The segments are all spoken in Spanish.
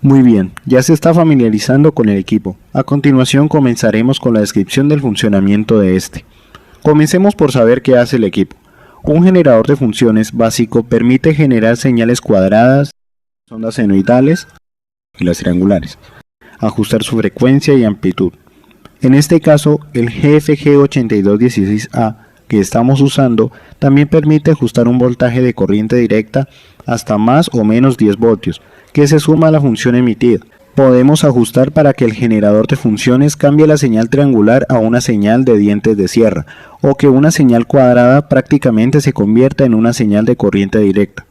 Muy bien, ya se está familiarizando con el equipo. A continuación comenzaremos con la descripción del funcionamiento de este. Comencemos por saber qué hace el equipo. Un generador de funciones básico permite generar señales cuadradas, ondas senoidales y las triangulares, ajustar su frecuencia y amplitud. En este caso, el GFG8216A que estamos usando también permite ajustar un voltaje de corriente directa hasta más o menos 10 voltios, que se suma a la función emitida. Podemos ajustar para que el generador de funciones cambie la señal triangular a una señal de dientes de sierra, o que una señal cuadrada prácticamente se convierta en una señal de corriente directa.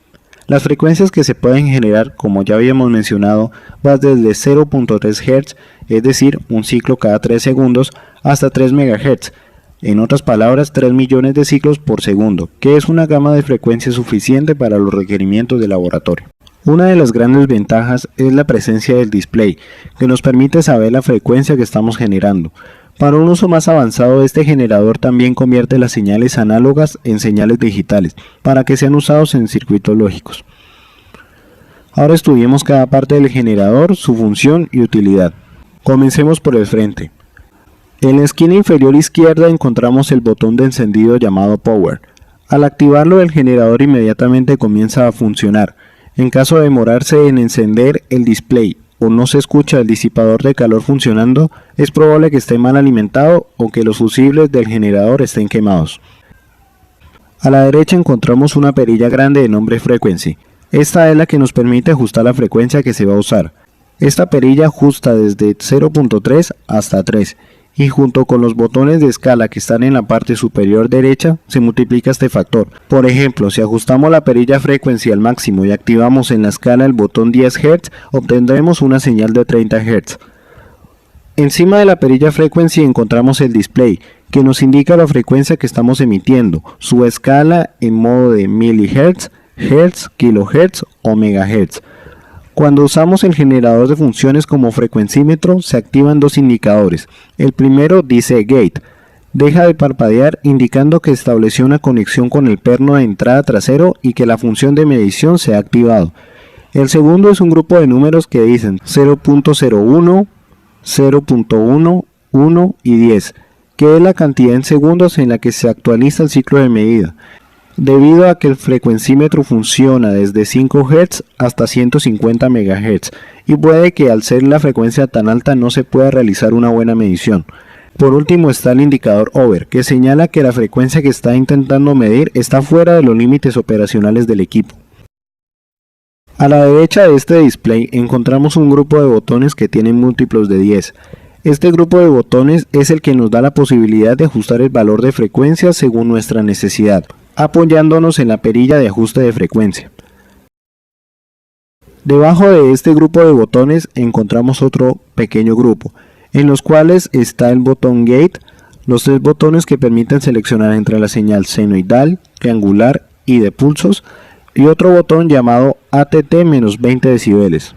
Las frecuencias que se pueden generar, como ya habíamos mencionado, van desde 0.3 Hz, es decir, un ciclo cada 3 segundos, hasta 3 MHz, en otras palabras 3 millones de ciclos por segundo, que es una gama de frecuencia suficiente para los requerimientos del laboratorio. Una de las grandes ventajas es la presencia del display, que nos permite saber la frecuencia que estamos generando. Para un uso más avanzado, este generador también convierte las señales análogas en señales digitales, para que sean usados en circuitos lógicos. Ahora estudiemos cada parte del generador, su función y utilidad. Comencemos por el frente. En la esquina inferior izquierda encontramos el botón de encendido llamado Power. Al activarlo, el generador inmediatamente comienza a funcionar. En caso de demorarse en encender el display o no se escucha el disipador de calor funcionando, es probable que esté mal alimentado o que los fusibles del generador estén quemados. A la derecha encontramos una perilla grande de nombre Frequency. Esta es la que nos permite ajustar la frecuencia que se va a usar. Esta perilla ajusta desde 0.3 hasta 3 y junto con los botones de escala que están en la parte superior derecha se multiplica este factor. Por ejemplo, si ajustamos la perilla Frequency al máximo y activamos en la escala el botón 10 Hz, obtendremos una señal de 30 Hz. Encima de la perilla Frequency encontramos el display, que nos indica la frecuencia que estamos emitiendo, su escala en modo de milihertz, hertz, kilohertz o megahertz. Cuando usamos el generador de funciones como frecuencímetro, se activan dos indicadores. El primero dice Gate, deja de parpadear indicando que estableció una conexión con el perno de entrada trasero y que la función de medición se ha activado. El segundo es un grupo de números que dicen 0.01, 0.1, 1 y 10, que es la cantidad en segundos en la que se actualiza el ciclo de medida. Debido a que el frecuencímetro funciona desde 5 Hz hasta 150 MHz y puede que al ser la frecuencia tan alta no se pueda realizar una buena medición. Por último está el indicador Over, que señala que la frecuencia que está intentando medir está fuera de los límites operacionales del equipo. A la derecha de este display encontramos un grupo de botones que tienen múltiplos de 10. Este grupo de botones es el que nos da la posibilidad de ajustar el valor de frecuencia según nuestra necesidad, apoyándonos en la perilla de ajuste de frecuencia. Debajo de este grupo de botones encontramos otro pequeño grupo, en los cuales está el botón Gate, los tres botones que permiten seleccionar entre la señal senoidal, triangular y de pulsos, y otro botón llamado ATT-20 decibeles.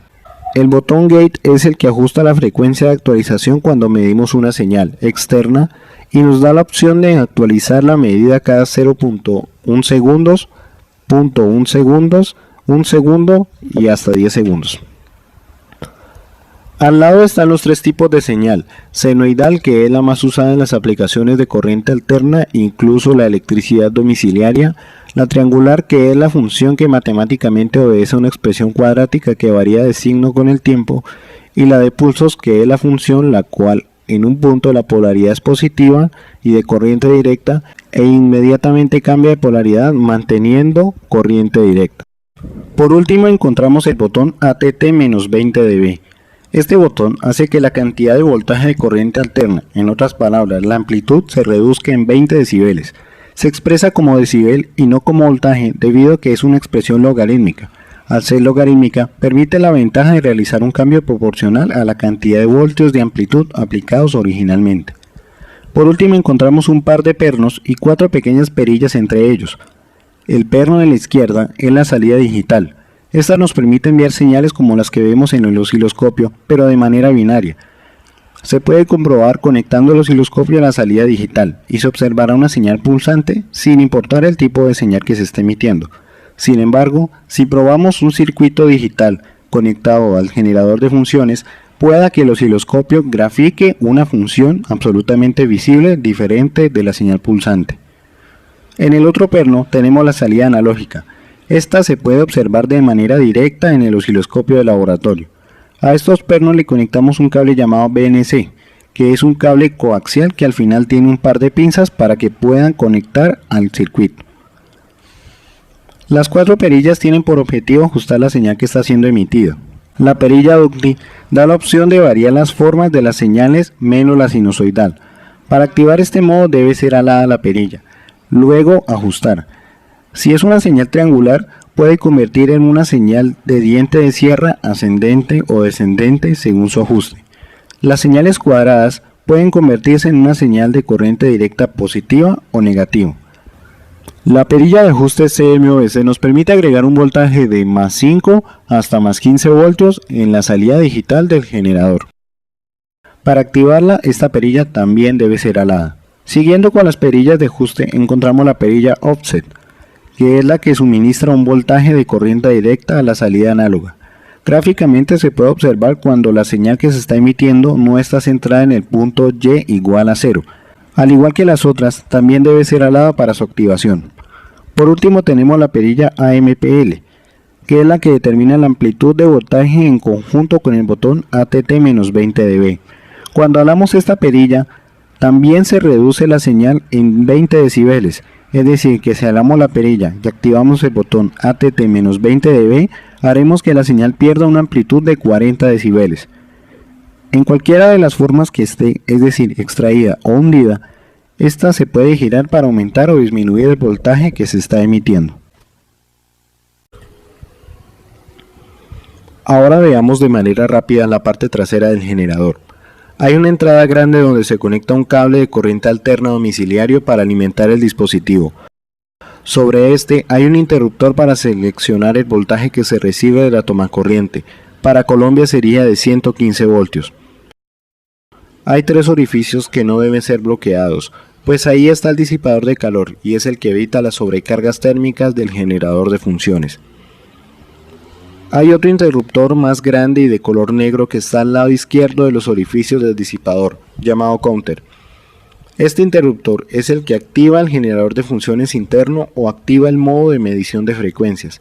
El botón Gate es el que ajusta la frecuencia de actualización cuando medimos una señal externa y nos da la opción de actualizar la medida cada 0.1 segundos, 0.1 segundos, 1 segundo y hasta 10 segundos. Al lado están los tres tipos de señal: senoidal, que es la más usada en las aplicaciones de corriente alterna, incluso la electricidad domiciliaria; la triangular, que es la función que matemáticamente obedece a una expresión cuadrática que varía de signo con el tiempo; y la de pulsos, que es la función la cual en un punto la polaridad es positiva y de corriente directa e inmediatamente cambia de polaridad manteniendo corriente directa. Por último encontramos el botón ATT-20 dB. Este botón hace que la cantidad de voltaje de corriente alterna, en otras palabras la amplitud, se reduzca en 20 decibeles. Se expresa como decibel y no como voltaje debido a que es una expresión logarítmica. Al ser logarítmica, permite la ventaja de realizar un cambio proporcional a la cantidad de voltios de amplitud aplicados originalmente. Por último encontramos un par de pernos y 4 pequeñas perillas entre ellos. El perno de la izquierda es la salida digital. Esta nos permite enviar señales como las que vemos en el osciloscopio, pero de manera binaria. Se puede comprobar conectando el osciloscopio a la salida digital y se observará una señal pulsante sin importar el tipo de señal que se esté emitiendo. Sin embargo, si probamos un circuito digital conectado al generador de funciones, pueda que el osciloscopio grafique una función absolutamente visible diferente de la señal pulsante. En el otro perno tenemos la salida analógica. Esta se puede observar de manera directa en el osciloscopio de laboratorio. A estos pernos le conectamos un cable llamado BNC, que es un cable coaxial que al final tiene un par de pinzas para que puedan conectar al circuito. Las 4 perillas tienen por objetivo ajustar la señal que está siendo emitida. La perilla Ducti da la opción de variar las formas de las señales menos la sinusoidal. Para activar este modo debe ser alada la perilla, luego ajustar. Si es una señal triangular, puede convertir en una señal de diente de sierra ascendente o descendente según su ajuste. Las señales cuadradas pueden convertirse en una señal de corriente directa positiva o negativa. La perilla de ajuste CMOS nos permite agregar un voltaje de más 5 hasta más 15 voltios en la salida digital del generador. Para activarla, esta perilla también debe ser alada. Siguiendo con las perillas de ajuste, encontramos la perilla Offset, que es la que suministra un voltaje de corriente directa a la salida análoga. Gráficamente se puede observar cuando la señal que se está emitiendo no está centrada en el punto Y igual a 0. Al igual que las otras, también debe ser alada para su activación. Por último tenemos la perilla AMPL, que es la que determina la amplitud de voltaje en conjunto con el botón ATT-20 dB. Cuando hablamos esta perilla, también se reduce la señal en 20 decibeles, es decir, que si hablamos la perilla y activamos el botón ATT-20 dB, haremos que la señal pierda una amplitud de 40 decibeles. En cualquiera de las formas que esté, es decir, extraída o hundida, esta se puede girar para aumentar o disminuir el voltaje que se está emitiendo. Ahora veamos de manera rápida la parte trasera del generador. Hay una entrada grande donde se conecta un cable de corriente alterna domiciliario para alimentar el dispositivo. Sobre este hay un interruptor para seleccionar el voltaje que se recibe de la tomacorriente. Para Colombia sería de 115 voltios. Hay 3 orificios que no deben ser bloqueados, pues ahí está el disipador de calor y es el que evita las sobrecargas térmicas del generador de funciones. Hay otro interruptor más grande y de color negro que está al lado izquierdo de los orificios del disipador, llamado counter. Este interruptor es el que activa el generador de funciones interno o activa el modo de medición de frecuencias.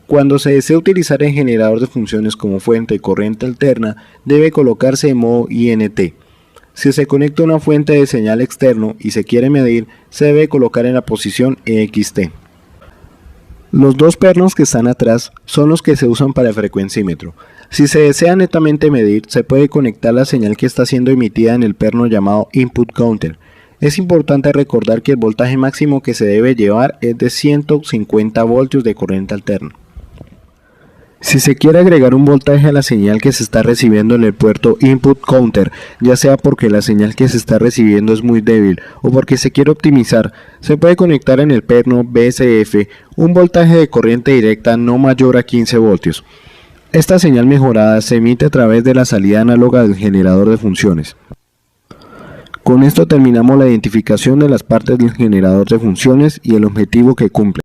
Cuando se desea utilizar el generador de funciones como fuente de corriente alterna, debe colocarse en modo INT. Si se conecta una fuente de señal externo y se quiere medir, se debe colocar en la posición EXT. Los 2 pernos que están atrás son los que se usan para el frecuencímetro. Si se desea netamente medir, se puede conectar la señal que está siendo emitida en el perno llamado Input Counter. Es importante recordar que el voltaje máximo que se debe llevar es de 150 voltios de corriente alterna. Si se quiere agregar un voltaje a la señal que se está recibiendo en el puerto Input Counter, ya sea porque la señal que se está recibiendo es muy débil o porque se quiere optimizar, se puede conectar en el perno BSF un voltaje de corriente directa no mayor a 15 voltios. Esta señal mejorada se emite a través de la salida análoga del generador de funciones. Con esto terminamos la identificación de las partes del generador de funciones y el objetivo que cumple.